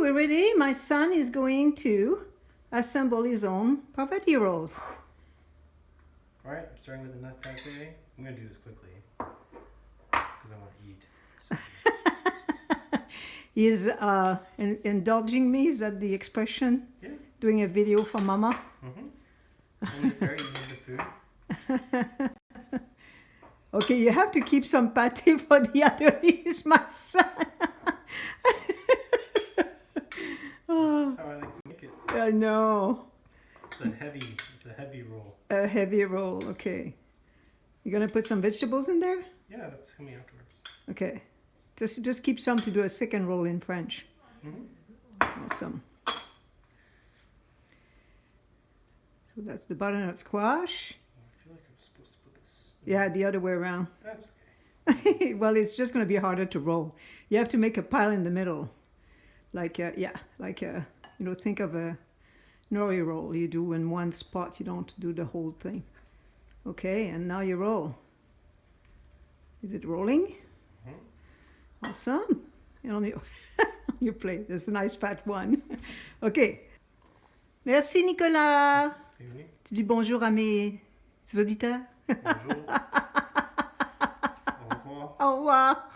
We're ready. My son is going to assemble his own spaghetti rolls. All right, I'm starting with the nut pate. I'm going to do this quickly because I want to eat. He's indulging me, is that the expression? Yeah. Doing a video for mama? Mm-hmm. Only very easy food. Okay, you have to keep some pate for the other. He's my son. This is how I like to make it. I know. It's a heavy roll. A heavy roll, okay. You're gonna put some vegetables in there? Yeah, that's coming afterwards. Okay. Just keep some to do a second roll in French. Mm-hmm. Awesome. So that's the butternut squash. I feel like I'm supposed to put this. Yeah, the other way around. That's okay. Well, it's just going to be harder to roll. You have to make a pile in the middle. Like, think of a nori roll. You do in one spot. You don't do the whole thing. Okay, and now you roll. Is it rolling? Mm-hmm. Awesome. And on your plate. There's a nice fat one. Okay. Merci, Nicolas. Tu dis bonjour à mes auditeurs. Bonjour. Au revoir. Au revoir.